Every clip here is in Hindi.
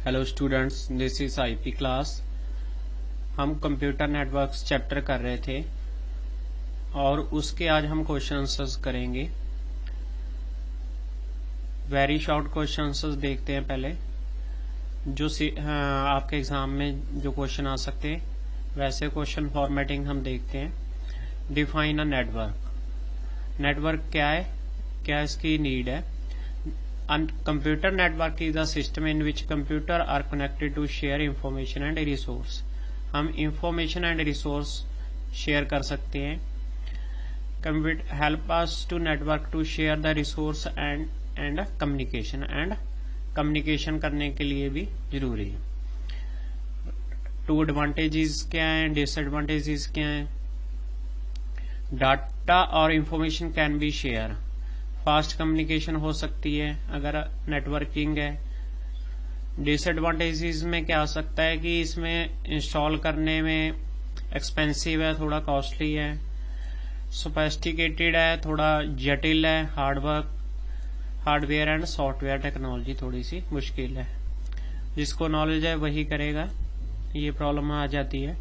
Hello students, this is IP class. हम कंप्यूटर नेटवर्क्स चैप्टर कर रहे थे और उसके आज हम क्वेश्चन आंसर्स करेंगे। वेरी शॉर्ट क्वेश्चन आंसर्स देखते हैं पहले जो आपके एग्जाम में जो क्वेश्चन आ सकते हैं वैसे क्वेश्चन फॉर्मेटिंग हम देखते हैं। Define a network. नेटवर्क क्या है, क्या इसकी नीड है। Computer network is a system in which computers are connected to share information and resource। हम information and resource share कर सकते हैं। help us to network to share the resource and communication and communication करने के लिए भी जरूरी है। टू एडवांटेजेस क्या हैं, डिसएडवांटेजेस क्या हैं। डाटा और information can be share. Fast communication हो सकती है अगर नेटवर्किंग है। डिसएडवांटेजेस में क्या आ सकता है कि इसमें इंस्टॉल करने में एक्सपेंसिव है, थोड़ा कॉस्टली है। सोफिस्टिकेटेड है, थोड़ा जटिल है। हार्डवेयर एंड सॉफ्टवेयर टेक्नोलॉजी थोड़ी सी मुश्किल है। जिसको नॉलेज है वही करेगा, ये प्रॉब्लम आ जाती है।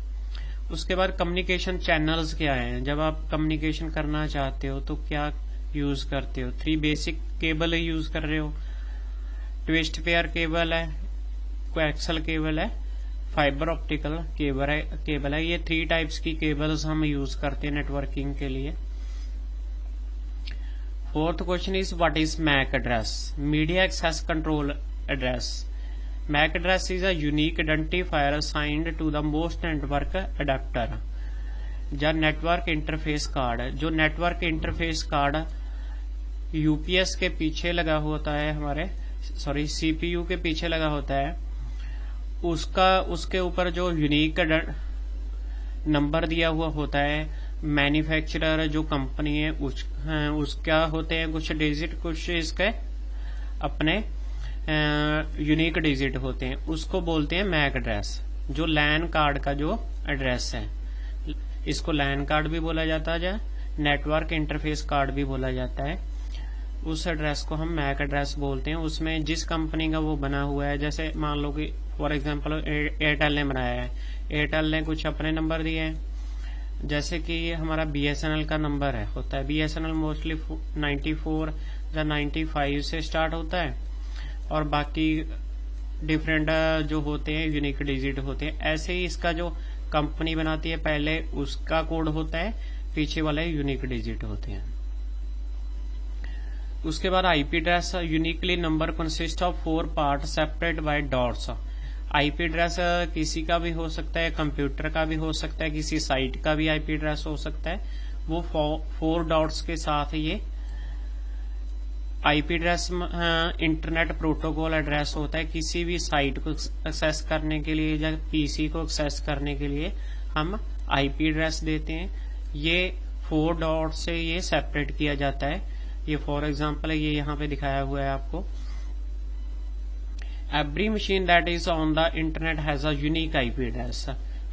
उसके बाद कम्युनिकेशन चैनल्स क्या है। जब आप कम्युनिकेशन करना चाहते हो तो क्या यूज करते हो। 3 बेसिक केबल यूज कर रहे हो। ट्विस्ट पेयर केबल है, कोएक्सल केबल है, फाइबर ऑप्टिकल केबल है। ये 3 टाइप्स की केबल्स हम यूज करते हैं नेटवर्किंग के लिए। Fourth question is what is MAC address. Media access control address. MAC address is a unique identifier assigned to the most network adapter या नेटवर्क इंटरफेस कार्ड। जो नेटवर्क इंटरफेस कार्ड यूपीएस के पीछे लगा होता है, सीपीयू के पीछे लगा होता है, उसके ऊपर जो यूनिक नंबर दिया हुआ होता है। मैन्युफैक्चरर जो कंपनी है उसका होते हैं कुछ डिजिट, कुछ इसके अपने यूनिक डिजिट होते हैं। उसको बोलते हैं मैक एड्रेस। जो लैन कार्ड का जो एड्रेस है, इसको लैन कार्ड भी बोला जाता है या नेटवर्क इंटरफेस कार्ड भी बोला जाता है। उस एड्रेस को हम मैक एड्रेस बोलते हैं। उसमें जिस कंपनी का वो बना हुआ है, जैसे मान लो कि फॉर एग्जांपल एयरटेल ने बनाया है, एयरटेल ने कुछ अपने नंबर दिए हैं। जैसे कि हमारा बीएसएनएल का नंबर है होता है, बीएसएनएल मोस्टली 94 या 95 से स्टार्ट होता है और बाकी डिफरेंट जो होते हैं यूनिक डिजिट होते हैं। ऐसे ही इसका जो कंपनी बनाती है पहले उसका कोड होता है, पीछे वाले यूनिक डिजिट होते हैं। उसके बाद IP address uniquely number consist of 4 part separate by dots. IP address किसी का भी हो सकता है, कंप्यूटर का भी हो सकता है, किसी साइट का भी आईपी एड्रेस हो सकता है। वो 4 डॉट्स के साथ ये IP address internet protocol address होता है। किसी भी साइट को एक्सेस करने के लिए या पीसी को एक्सेस करने के लिए हम आईपी एड्रेस देते हैं। ये 4 डॉट से ये सेपरेट किया जाता है। ये फॉर एग्जांपल है, ये यहाँ पे दिखाया हुआ है आपको। Every machine that is on the internet has a unique IP address.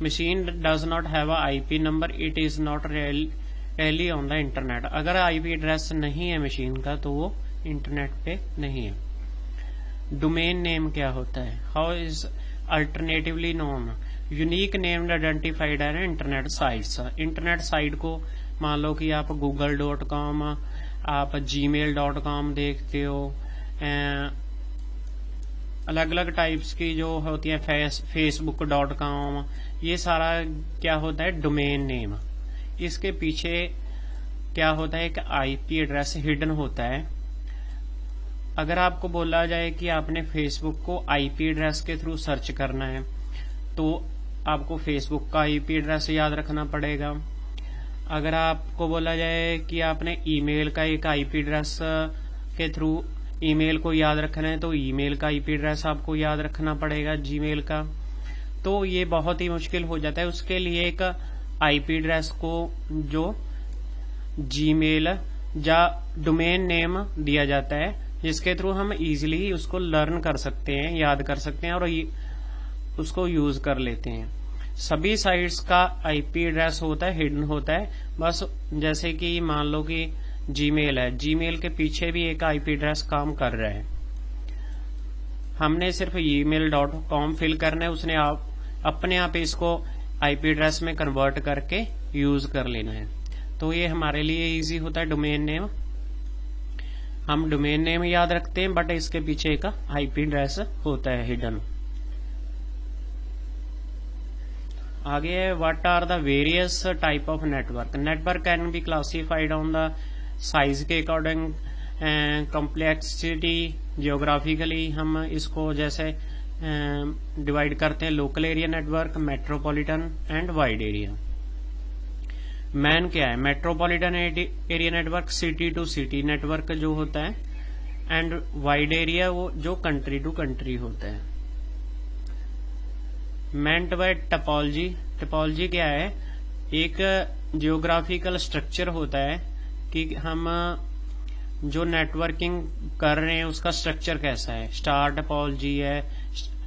Machine does not have a IP number, it is not really on the internet. अगर आईपी एड्रेस नहीं है मशीन का तो वो इंटरनेट पे नहीं है। डोमेन नेम क्या होता है। How is alternatively known. Unique named identified है इंटरनेट साइट्स। इंटरनेट साइट को मान लो कि आप google.com, आप gmail.com देखते हो, अलग अलग टाइप्स की जो होती है facebook.com, ये सारा क्या होता है डोमेन नेम। इसके पीछे क्या होता है, एक आईपी एड्रेस हिडन होता है। अगर आपको बोला जाए कि आपने फेसबुक को आईपी एड्रेस के थ्रू सर्च करना है तो आपको फेसबुक का आईपी एड्रेस याद रखना पड़ेगा। अगर आपको बोला जाए कि आपने ईमेल का एक आईपी एड्रेस के थ्रू ईमेल को याद रखना है तो ईमेल का आईपी एड्रेस आपको याद रखना पड़ेगा, जीमेल का। तो ये बहुत ही मुश्किल हो जाता है। उसके लिए एक आईपी एड्रेस को जो जीमेल या डोमेन नेम दिया जाता है, जिसके थ्रू हम इजीली उसको लर्न कर सकते हैं, याद कर सकते हैं और उसको यूज कर लेते हैं। सभी साइट्स का आईपी एड्रेस होता है, हिडन होता है। बस जैसे कि मान लो कि जीमेल है, जीमेल के पीछे भी एक आईपी एड्रेस काम कर रहा है। हमने सिर्फ email.com फिल करना है, उसने अपने आप इसको आईपी एड्रेस में कन्वर्ट करके यूज कर लेना है। तो ये हमारे लिए इजी होता है डोमेन नेम। हम डोमेन नेम याद रखते हैं बट इसके पीछे एक आईपी एड्रेस होता है हिडन। आगे है what are the various type of network. Network can be classified on the size के अकॉर्डिंग, कॉम्प्लेक्सिटी, जियोग्राफिकली हम इसको जैसे डिवाइड करते हैं local area network, metropolitan and wide area. MAN क्या है? Metropolitan area network city to city network जो होता है, एंड वाइड एरिया वो जो कंट्री टू कंट्री होता है। Meant by topology. टपोलॉजी क्या है? एक जियोग्राफिकल स्ट्रक्चर होता है कि हम जो नेटवर्किंग कर रहे हैं उसका स्ट्रक्चर कैसा है। स्टार टपोलॉजी है,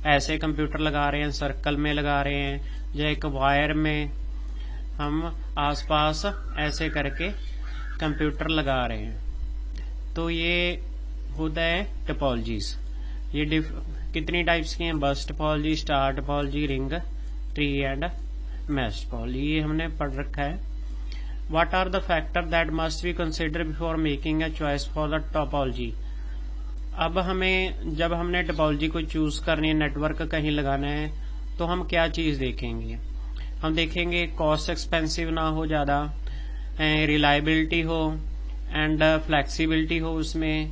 ऐसे कंप्यूटर लगा रहे हैं, सर्कल में लगा रहे हैं, या एक वायर में हम आसपास ऐसे करके कंप्यूटर लगा रहे हैं। तो ये होता है टपोलॉजीज। ये कितनी टाइप्स की हैं? Bus topology, star topology, ring, tree and mesh topology. ये हमने पढ़ रखा है। What are the factor that must be consider before making a choice for the topology. अब हमें जब हमने टोपोलॉजी को चूज करनी है, नेटवर्क कहीं लगाना है, तो हम क्या चीज देखेंगे? हम देखेंगे कॉस्ट एक्सपेंसिव ना हो ज्यादा, रिलायबिलिटी हो एंड फ्लेक्सिबिलिटी हो उसमें।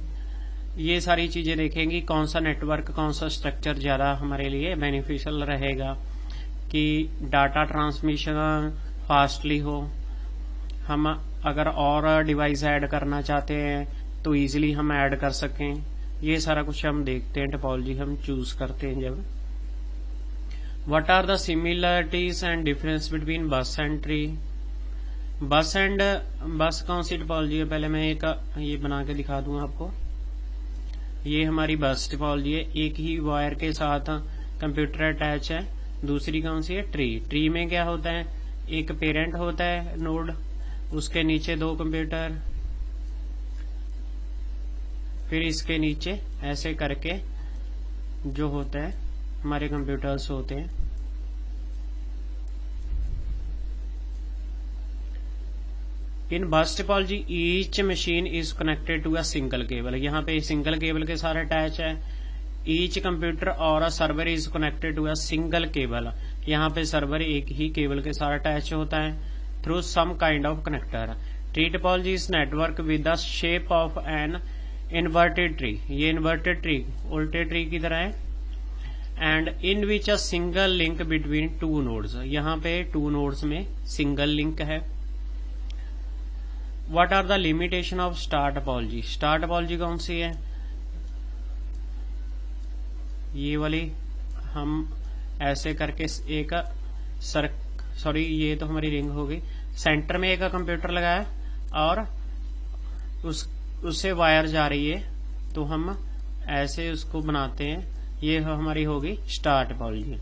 ये सारी चीजें देखेंगी। कौन सा नेटवर्क, कौन सा स्ट्रक्चर ज्यादा हमारे लिए बेनिफिशियल रहेगा, कि डाटा ट्रांसमिशन फास्टली हो। हम अगर और डिवाइस ऐड करना चाहते हैं तो इजीली हम ऐड कर सकें। ये सारा कुछ हम देखते हैं, टोपोलॉजी हम चूज करते हैं जब। What are the similarities and difference between bus and tree. Bus कौन सी टोपोलॉजी है? पहले मैं ये बना के दिखा दूं आपको। ये हमारी बस टोपोलॉजी है, एक ही वायर के साथ कंप्यूटर अटैच है। दूसरी कौन सी है? ट्री। ट्री में क्या होता है? एक पेरेंट होता है नोड, उसके नीचे 2 कंप्यूटर, फिर इसके नीचे ऐसे करके जो होता है हमारे कंप्यूटर्स होते हैं। In bus topology each machine is connected to a single cable. यहाँ पे सिंगल केबल के साथ अटैच है। ईच कंप्यूटर और a server is connected to a single cable. यहाँ पे सर्वर एक ही केबल के साथ अटैच होता है through some kind of connector. Tree topology is network with the shape of an inverted tree. ये इन्वर्टेड ट्री उल्टे ट्री की तरह है। And in which a single link between 2 nodes. यहाँ पे 2 नोड्स में सिंगल लिंक है। What are the limitation of star topology. Star topology कौन सी है? ये वाली। हम ऐसे करके एक ये तो हमारी रिंग हो गई। सेंटर में एक कंप्यूटर लगाया और उससे वायर जा रही है, तो हम ऐसे उसको बनाते हैं। ये हमारी होगी star topology.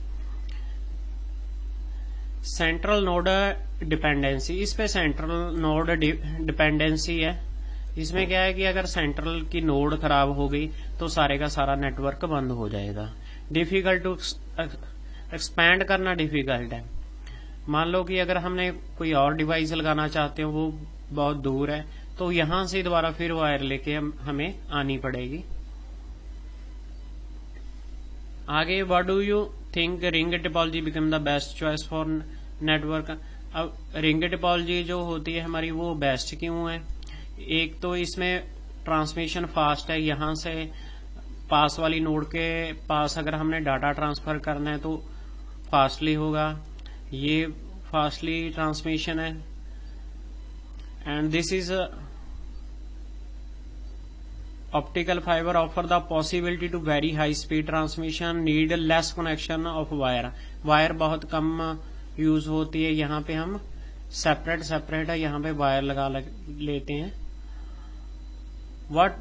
Central node dependency. इस पे सेंट्रल नोड डिपेंडेंसी है। इसमें क्या है कि अगर सेंट्रल की नोड खराब हो गई तो सारे का सारा नेटवर्क बंद हो जाएगा। डिफिकल्ट टू एक्सपैंड करना डिफिकल्ट है। मान लो कि अगर हमने कोई और डिवाइस लगाना चाहते हो, वो बहुत दूर है, तो यहां से दोबारा फिर वायर लेके हमें आनी पड़ेगी। आगे what do you think ring topology become the best choice for network. अब रिंग टोपोलॉजी जो होती है हमारी वो बेस्ट क्यों है? एक तो इसमें ट्रांसमिशन फास्ट है। यहां से पास वाली नोड के पास अगर हमने डाटा ट्रांसफर करना है तो फास्टली होगा। ये फास्टली ट्रांसमिशन है। And this is optical fibre offer the possibility to very high speed transmission, need less connection of wire. Wire बहुत कम यूज होती है। यहाँ पे हम सेपरेट है, यहाँ पे वायर लगा लेते हैं। What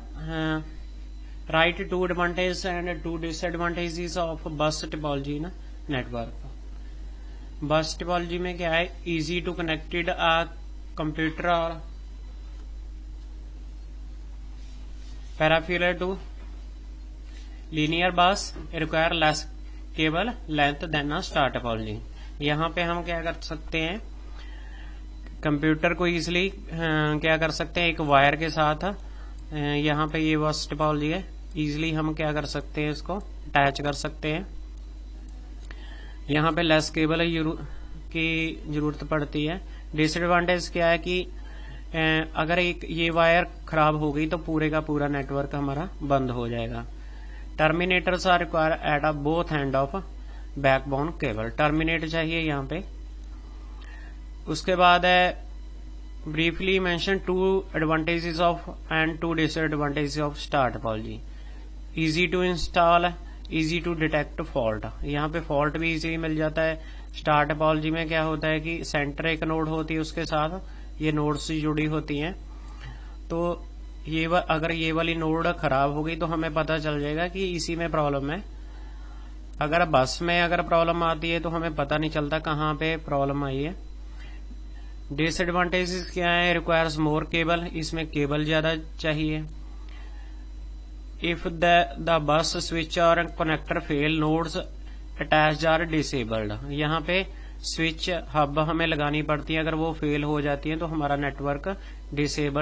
write 2 advantage and 2 disadvantages of bus topology ना नेटवर्क। बस टोपोलॉजी में क्या है? Easy to connected a computer और peripheral to linear bus require less cable length than a star topology. यहाँ पे हम क्या कर सकते हैं, कंप्यूटर को इजिली क्या कर सकते हैं, एक वायर के साथ यहाँ पे ये बस टोपोलॉजी है, इजिली हम क्या कर सकते हैं, इसको अटैच कर सकते हैं। यहाँ पे लेस केबल की जरूरत पड़ती है। डिसएडवांटेज क्या है कि अगर एक ये वायर खराब हो गई तो पूरे का पूरा नेटवर्क हमारा बंद हो जाएगा। Terminators are require at a both end of backbone cable, terminator चाहिए यहाँ पे। उसके बाद है briefly mention 2 advantages of and 2 disadvantages of star topology. Easy to install, easy to detect fault, यहाँ पे फॉल्ट भी इजीली मिल जाता है। स्टार टोपोलॉजी में क्या होता है कि सेंटर एक नोड होती है, उसके साथ ये नोड्स जुड़ी होती हैं, तो ये अगर ये वाली नोड खराब हो गई तो हमें पता चल जाएगा कि इसी में प्रॉब्लम है। अगर बस में अगर प्रॉब्लम आती है तो हमें पता नहीं चलता कहाँ पे प्रॉब्लम आई है। डिसएडवांटेजेस क्या है, रिक्वायर्स मोर केबल, इसमें केबल ज्यादा चाहिए। इफ द बस स्विच और connector fail nodes attached are disabled, यहाँ पे स्विच हब हमें लगानी पड़ती है, अगर वो फेल हो जाती है तो हमारा नेटवर्क डिसेबल